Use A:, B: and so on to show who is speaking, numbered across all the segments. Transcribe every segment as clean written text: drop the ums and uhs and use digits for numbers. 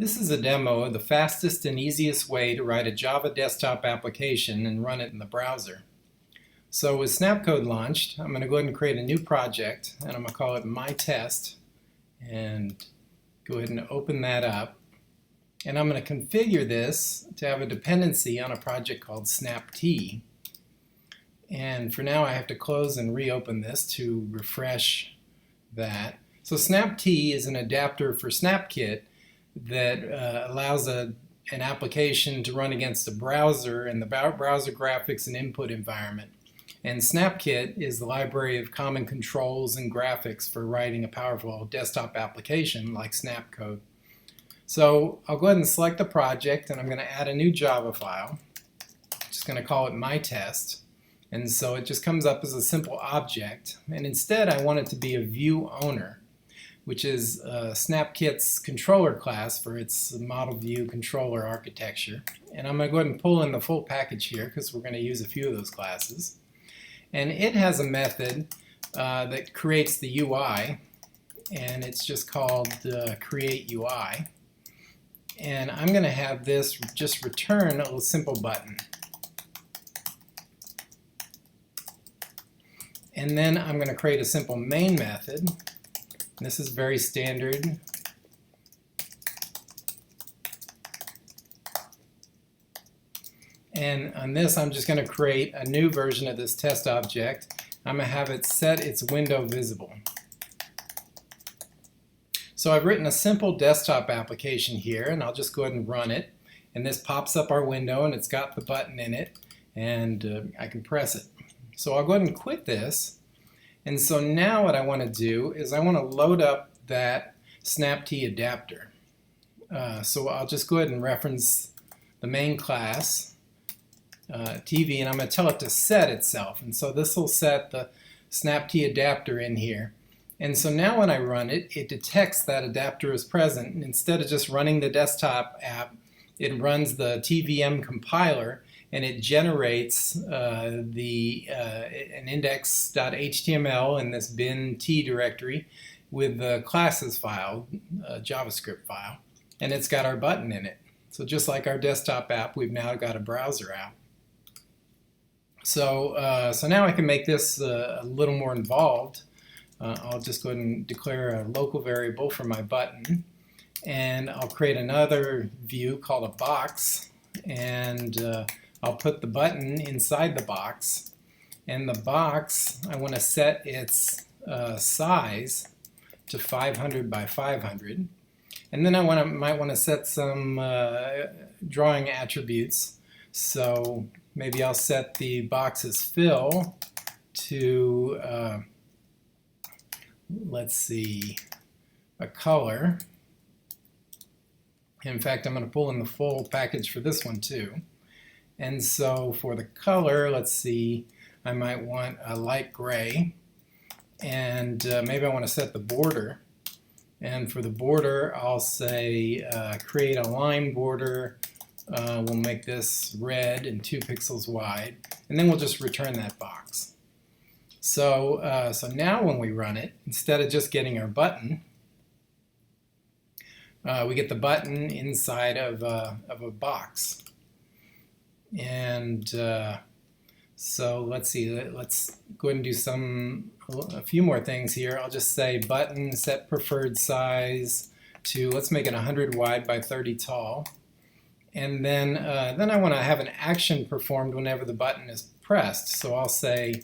A: This is a demo of the fastest and easiest way to write a Java desktop application and run it in the browser. So with Snapcode launched, I'm going to go ahead and create a new project, and I'm going to call it My Test, and go ahead and open that up. And I'm going to configure this to have a dependency on a project called SnapT. And for now I have to close and reopen this to refresh that. So SnapT is an adapter for SnapKit that allows an application to run against a browser and the browser graphics and input environment. And SnapKit is the library of common controls and graphics for writing a powerful desktop application like Snapcode. So I'll go ahead and select the project, and I'm going to add a new Java file. I'm just going to call it My Test. And so it just comes up as a simple object. And instead I want it to be a view owner, which is SnapKit's controller class for its model view controller architecture. And I'm going to go ahead and pull in the full package here because we're going to use a few of those classes. And it has a method that creates the UI, and it's just called create UI. And I'm going to have this just return a little simple button. And then I'm going to create a simple main method. This is very standard. And on this I'm just going to create a new version of this test object. I'm going to have it set its window visible. So I've written a simple desktop application here, and I'll just go ahead and run it. And this pops up our window, and it's got the button in it, and I can press it. So I'll go ahead and quit this. And so now what I want to do is I want to load up that SnapT adapter. So I'll just go ahead and reference the main class, TV, and I'm going to tell it to set itself. And so this will set the SnapT adapter in here. And so now when I run it, it detects that adapter is present. And instead of just running the desktop app, it runs the TVM compiler, and it generates an index.html in this bin t directory with the classes file, JavaScript file, and it's got our button in it. So just like our desktop app, we've now got a browser app. So, so now I can make this a little more involved. I'll just go ahead and declare a local variable for my button, and I'll create another view called a box, and I'll put the button inside the box, and the box, I want to set its size to 500 by 500, and then I might want to set some drawing attributes. So maybe I'll set the box's fill to let's see, a color. In fact, I'm going to pull in the full package for this one too. And so for the color, let's see, I might want a light gray, and maybe I want to set the border. And for the border, I'll say create a line border. We'll make this red and 2 pixels wide, and then we'll just return that box. So, so now when we run it, instead of just getting our button, we get the button inside of a box. And so let's see, let's go ahead and do a few more things here. I'll just say button set preferred size to, let's make it 100 wide by 30 tall. And then I want to have an action performed whenever the button is pressed. So I'll say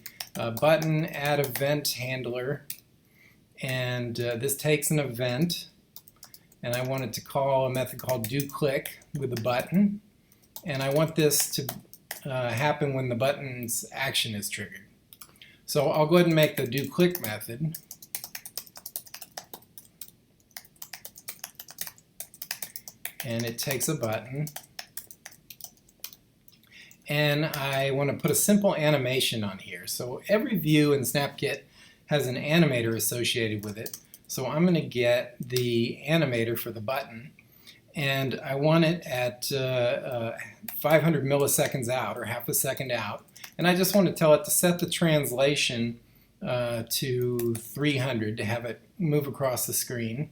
A: button add event handler, and this takes an event, and I want it to call a method called doClick with the button, and I want this to happen when the button's action is triggered. So I'll go ahead and make the doClick method, and it takes a button, and I want to put a simple animation on here. So every view in SnapKit has an animator associated with it. So I'm going to get the animator for the button, and I want it at 500 milliseconds out, or half a second out. And I just want to tell it to set the translation to 300 to have it move across the screen.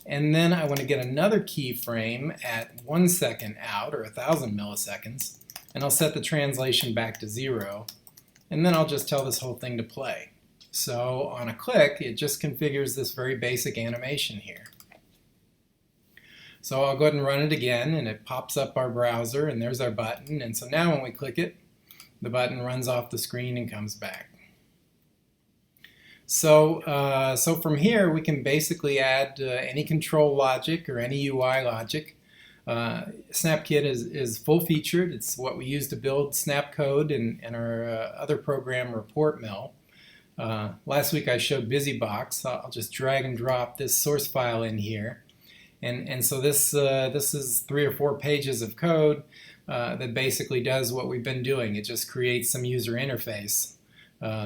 A: And then I want to get another keyframe at 1 second out, or 1,000 milliseconds, and I'll set the translation back to 0, and then I'll just tell this whole thing to play. So on a click, it just configures this very basic animation here. So I'll go ahead and run it again, and it pops up our browser, and there's our button. And so now when we click it, the button runs off the screen and comes back. So, so from here, we can basically add any control logic or any UI logic. SnapKit is full-featured. It's what we use to build Snapcode and our other program, ReportMill. Last week I showed BusyBox. I'll just drag and drop this source file in here. And so this is 3 or 4 pages of code that basically does what we've been doing. It just creates some user interface.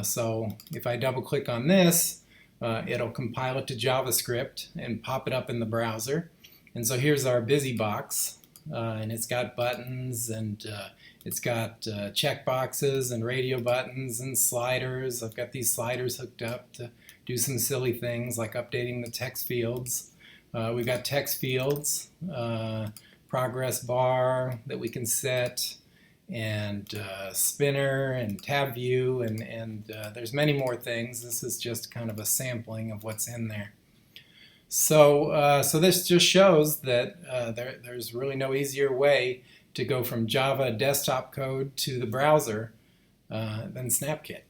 A: So if I double click on this, it'll compile it to JavaScript and pop it up in the browser. And so here's our BusyBox, and it's got buttons, and it's got checkboxes and radio buttons and sliders. I've got these sliders hooked up to do some silly things like updating the text fields. We've got text fields, progress bar that we can set, and spinner and tab view, and there's many more things. This is just kind of a sampling of what's in there. So, so this just shows that there's really no easier way to go from Java desktop code to the browser than SnapKit.